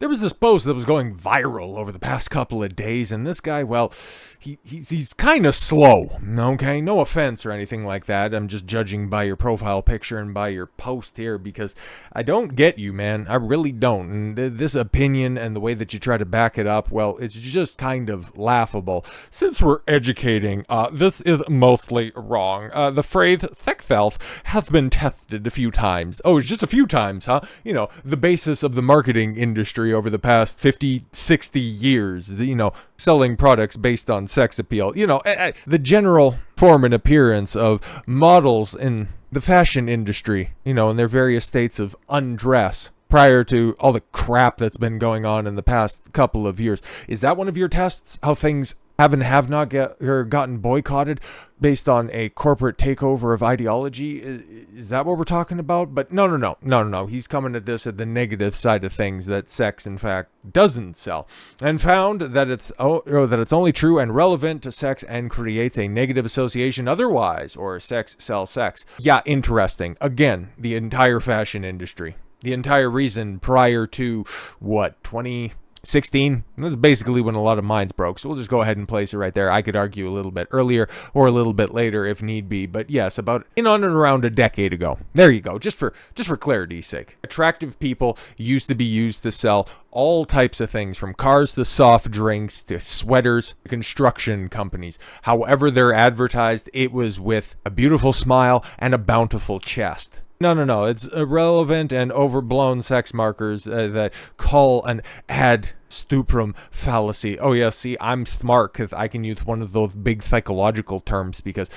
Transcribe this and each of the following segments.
There was this post that was going viral over the past couple of days, and this guy, well, he's kind of slow, okay? No offense or anything like that. I'm just judging by your profile picture and by your post here because I don't get you, man. I really don't. And this opinion and the way that you try to back it up, well, it's just kind of laughable. Since we're educating, this is mostly wrong. The phrase thick self has been tested a few times. Oh, it's just a few times, huh? You know, the basis of the marketing industry over the past 50, 60 years, selling products based on sex appeal. The general form and appearance of models in the fashion industry, in their various states of undress prior to all the crap that's been going on in the past couple of years. Is that one of your tests? How things have not gotten boycotted based on a corporate takeover of ideology? Is that what we're talking about? But no. He's coming at this at the negative side of things, that sex, in fact, doesn't sell, and found that it's only true and relevant to sex and creates a negative association otherwise, or sex sells sex. Yeah, interesting. Again, the entire fashion industry. The entire reason prior to, 2016? That's basically when a lot of minds broke, so we'll just go ahead and place it right there. I could argue a little bit earlier or a little bit later if need be, but yes, about on and around a decade ago. There you go, just for clarity's sake. Attractive people used to be used to sell all types of things, from cars to soft drinks to sweaters to construction companies. However they're advertised, it was with a beautiful smile and a bountiful chest. No. It's irrelevant and overblown sex markers that call an ad stuprum fallacy. Oh, yeah, see, I'm smart because I can use one of those big psychological terms because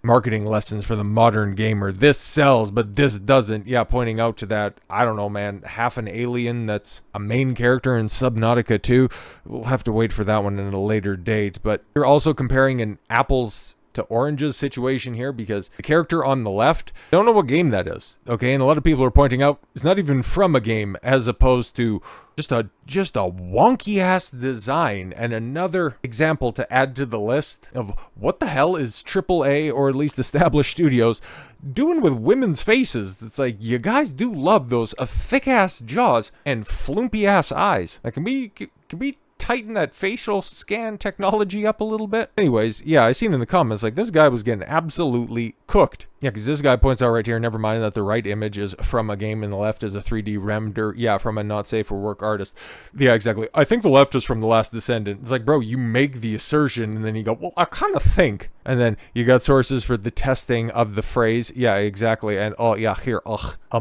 marketing lessons for the modern gamer. This sells, but this doesn't. Yeah, pointing out to that, I don't know, man, half an alien that's a main character in Subnautica 2. We'll have to wait for that one at a later date. But you're also comparing an apples to oranges situation here, because the character on the left, don't know what game that is, okay? And a lot of people are pointing out it's not even from a game, as opposed to just a wonky ass design. And another example to add to the list of what the hell is AAA, or at least established studios, doing with women's faces. It's like, you guys do love those thick ass jaws and flumpy ass eyes. Like, can we tighten that facial scan technology up a little bit? Anyways, yeah, I seen in the comments, like, this guy was getting absolutely cooked. Yeah, because this guy points out right here, never mind that the right image is from a game and the left is a 3D render, yeah, from a not safe for work artist. Yeah, exactly. I think the left is from The Last Descendant. It's like, bro, you make the assertion, and then you go, well, I kind of think. And then you got sources for the testing of the phrase. Yeah, exactly. And, oh, yeah, here,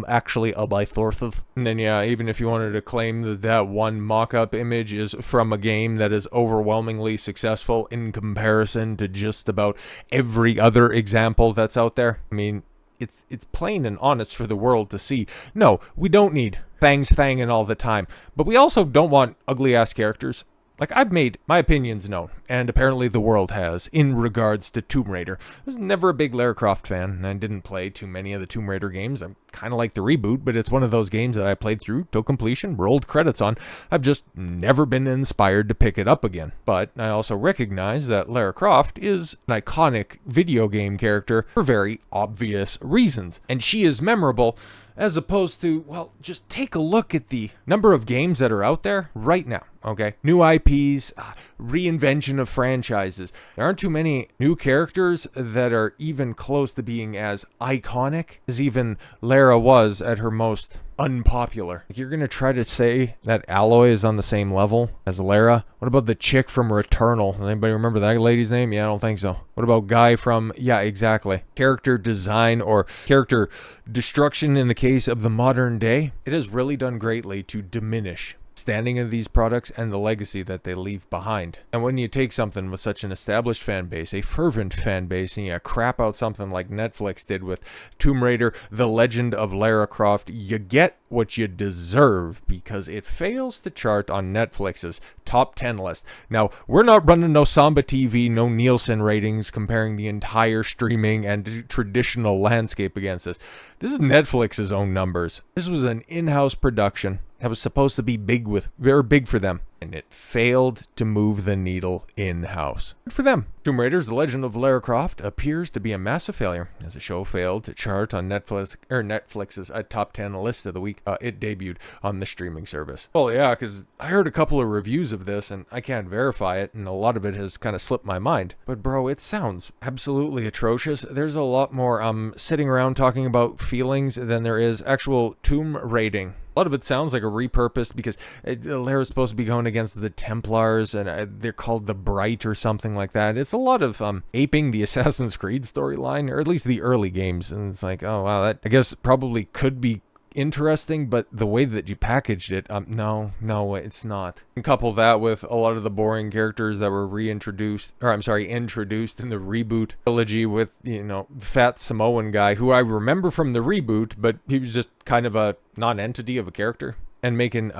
actually, by sources. And then, yeah, even if you wanted to claim that one mock-up image is from a game that is overwhelmingly successful in comparison to just about every other example that's out there, I mean, it's plain and honest for the world to see. No, we don't need fangs fanging all the time, but we also don't want ugly ass characters. Like, I've made my opinions known, and apparently the world has, in regards to Tomb Raider. I was never a big Lara Croft fan, and I didn't play too many of the Tomb Raider games. I kind of like the reboot, but it's one of those games that I played through till completion, rolled credits on. I've just never been inspired to pick it up again. But I also recognize that Lara Croft is an iconic video game character for very obvious reasons, and she is memorable, as opposed to, well, just take a look at the number of games that are out there right now, okay? New IPs, reinvention of franchises. There aren't too many new characters that are even close to being as iconic as even Lara was at her most unpopular. Like, you're gonna try to say that Aloy is on the same level as Lara? What about the chick from Returnal? Does anybody remember that lady's name? Yeah, I don't think so. What about Guy from... Yeah, exactly. Character design or character destruction in the case of the modern day? It has really done greatly to diminish standing of these products and the legacy that they leave behind. And when you take something with such an established fan base, a fervent fan base, and you crap out something like Netflix did with Tomb Raider, The Legend of Lara Croft, you get what you deserve, because it fails to chart on Netflix's top 10 list. Now, we're not running no Samba TV, no Nielsen ratings comparing the entire streaming and traditional landscape against this. This is Netflix's own numbers. This was an in-house production that was supposed to be big for them. and it failed to move the needle in-house. Good for them. Tomb Raider's The Legend of Lara Croft appears to be a massive failure, as the show failed to chart on Netflix's top 10 list of the week. It debuted on the streaming service. Well, yeah, because I heard a couple of reviews of this, and I can't verify it, and a lot of it has kind of slipped my mind. But bro, it sounds absolutely atrocious. There's a lot more sitting around talking about feelings than there is actual tomb raiding. A lot of it sounds like a repurposed, because Lara's supposed to be going against the Templars, and they're called the Bright or something like that. It's a lot of aping the Assassin's Creed storyline, or at least the early games. And it's like, oh wow, that I guess probably could be interesting, but the way that you packaged it, no, it's not. And couple that with a lot of the boring characters that were introduced in the reboot trilogy with, fat Samoan guy who I remember from the reboot, but he was just kind of a non-entity of a character. And making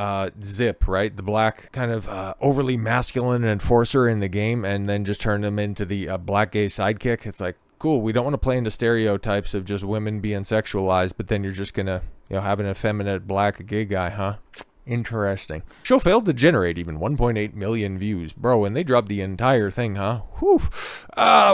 Zip, right, the black kind of overly masculine enforcer in the game, and then just turn him into the black gay sidekick. It's like, cool, we don't want to play into stereotypes of just women being sexualized, but then you're just gonna have an effeminate black gay guy, huh? Interesting. Show failed to generate even 1.8 million views. Bro, and they dropped the entire thing, huh? Whew.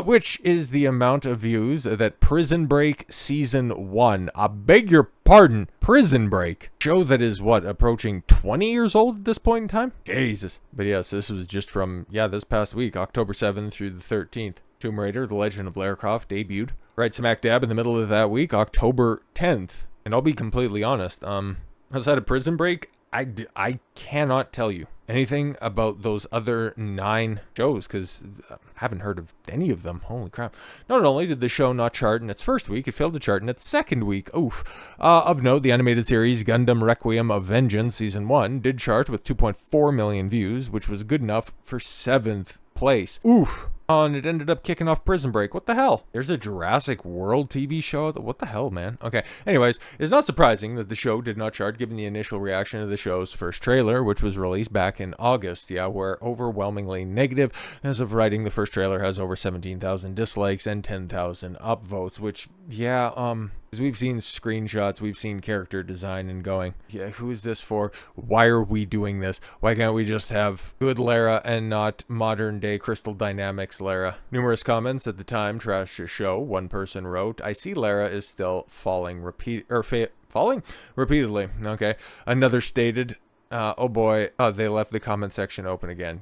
Which is the amount of views that Prison Break Season 1, I beg your pardon, Prison Break, show that is, approaching 20 years old at this point in time? Jesus. But yes, this was just from, this past week, October 7th through the 13th. Tomb Raider, The Legend of Lara Croft debuted right smack dab in the middle of that week, October 10th. And I'll be completely honest, outside of Prison Break, I cannot tell you anything about those other 9 shows, because I haven't heard of any of them. Holy crap. Not only did the show not chart in its first week, it failed to chart in its second week. Oof. Of note, the animated series Gundam Requiem of Vengeance Season 1 did chart with 2.4 million views, which was good enough for 7th place. Oof. And it ended up kicking off Prison Break. What the hell? There's a Jurassic World TV show? What the hell, man? Okay. Anyways, it's not surprising that the show did not chart given the initial reaction to the show's first trailer, which was released back in August. Yeah, were overwhelmingly negative. As of writing, the first trailer has over 17,000 dislikes and 10,000 upvotes, which, because we've seen screenshots, we've seen character design and going, who is this for? Why are we doing this? Why can't we just have good Lara and not modern day Crystal Dynamics Lara? Numerous comments at the time trashed the show. One person wrote, I see Lara is still falling repeatedly. Okay. Another stated, oh boy, they left the comment section open again.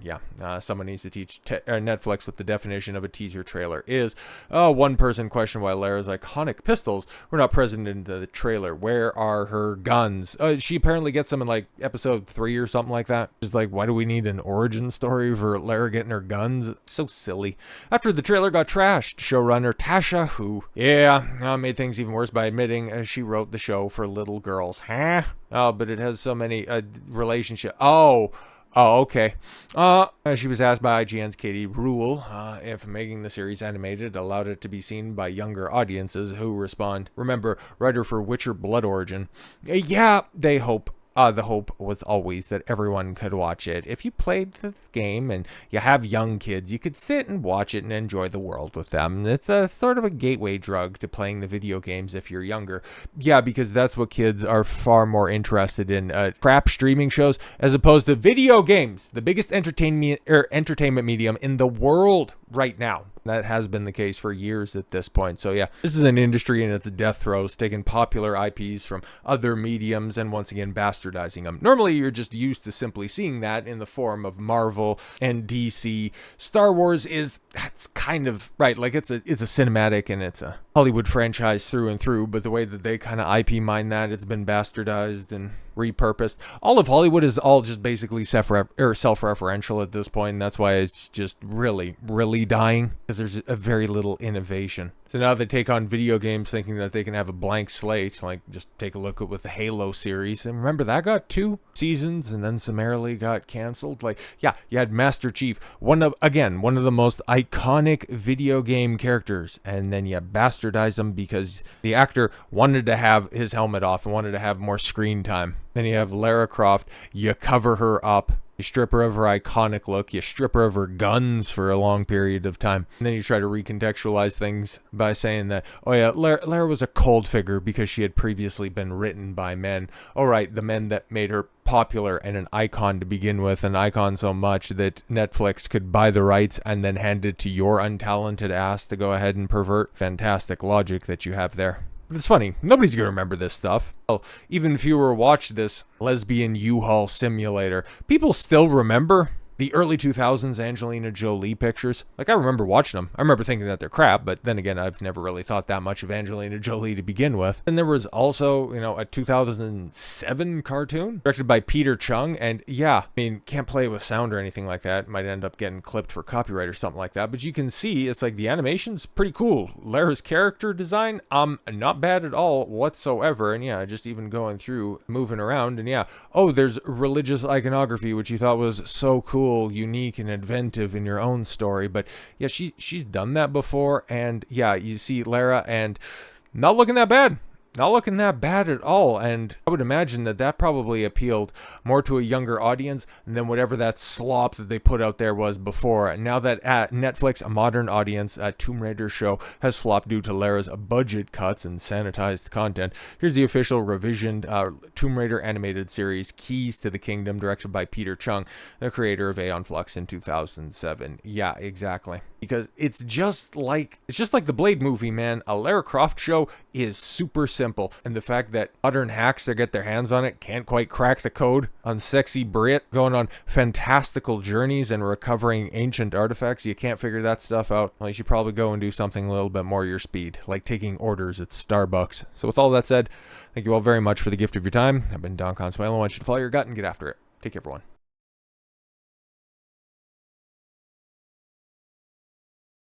Someone needs to teach Netflix what the definition of a teaser trailer is. One person questioned why Lara's iconic pistols were not present in the trailer. Where are her guns? She apparently gets them in like episode 3 or something like that. Just like, why do we need an origin story for Lara getting her guns? So silly. After the trailer got trashed, showrunner Tasha Huo, made things even worse by admitting she wrote the show for little girls. Huh? Oh, but it has so many relationship. Oh, okay. She was asked by IGN's Katie Rule if making the series animated allowed it to be seen by younger audiences, who respond, remember, writer for Witcher Blood Origin. They hope. The hope was always that everyone could watch it. If you played this game and you have young kids, you could sit and watch it and enjoy the world with them. It's a sort of a gateway drug to playing the video games if you're younger. Yeah, because that's what kids are far more interested in, crap streaming shows as opposed to video games, the biggest entertainment medium in the world right now. That has been the case for years at this point. So yeah, this is an industry in its death throes, taking popular IPs from other mediums and once again bastardizing them. Normally, you're just used to simply seeing that in the form of Marvel and DC. Star Wars that's kind of right, like it's a cinematic and it's a Hollywood franchise through and through, but the way that they kind of IP mine that, it's been bastardized and repurposed. All of Hollywood is all just basically self-referential at this point, and that's why it's just really, really dying, because there's a very little innovation. So now they take on video games thinking that they can have a blank slate, like just take a look at with the Halo series, and remember that got 2 seasons and then summarily got canceled. Like, yeah, you had Master Chief, one of the most iconic video game characters, and then you bastardize him because the actor wanted to have his helmet off and wanted to have more screen time. Then you have Lara Croft. You cover her up. You strip her of her iconic look. You strip her of her guns for a long period of time. And then you try to recontextualize things by saying that, oh yeah, Lara was a cold figure because she had previously been written by men. All right, the men that made her popular and an icon to begin with, an icon so much that Netflix could buy the rights and then hand it to your untalented ass to go ahead and pervert. Fantastic logic that you have there. But it's funny, nobody's going to remember this stuff. Well, even if you were to watch this lesbian U-Haul simulator, people still remember the early 2000s Angelina Jolie pictures. Like, I remember watching them. I remember thinking that they're crap, but then again, I've never really thought that much of Angelina Jolie to begin with. And there was also, a 2007 cartoon directed by Peter Chung. And yeah, I mean, can't play with sound or anything like that. Might end up getting clipped for copyright or something like that. But you can see, it's like the animation's pretty cool. Lara's character design, not bad at all whatsoever. And yeah, just even going through, moving around. And yeah, oh, there's religious iconography, which you thought was so cool, unique, and inventive in your own story. But yeah, she's done that before, and yeah, you see Lara, and not looking that bad. Not looking that bad at all, and I would imagine that probably appealed more to a younger audience than whatever that slop that they put out there was before. And now that at Netflix, a modern audience, a Tomb Raider show has flopped due to Lara's budget cuts and sanitized content. Here's the official revisioned Tomb Raider animated series, Keys to the Kingdom, directed by Peter Chung, the creator of Aeon Flux in 2007. Yeah, exactly. Because it's just like the Blade movie, man. A Lara Croft show is super simple, and the fact that modern hacks that get their hands on it can't quite crack the code on sexy Brit going on fantastical journeys and recovering ancient artifacts, you can't figure that stuff out. Well, you should probably go and do something a little bit more your speed, like taking orders at Starbucks. So with all that said, thank you all very much for the gift of your time. I've been Don Consuelo. I want you to follow your gut and get after it. Take care, everyone.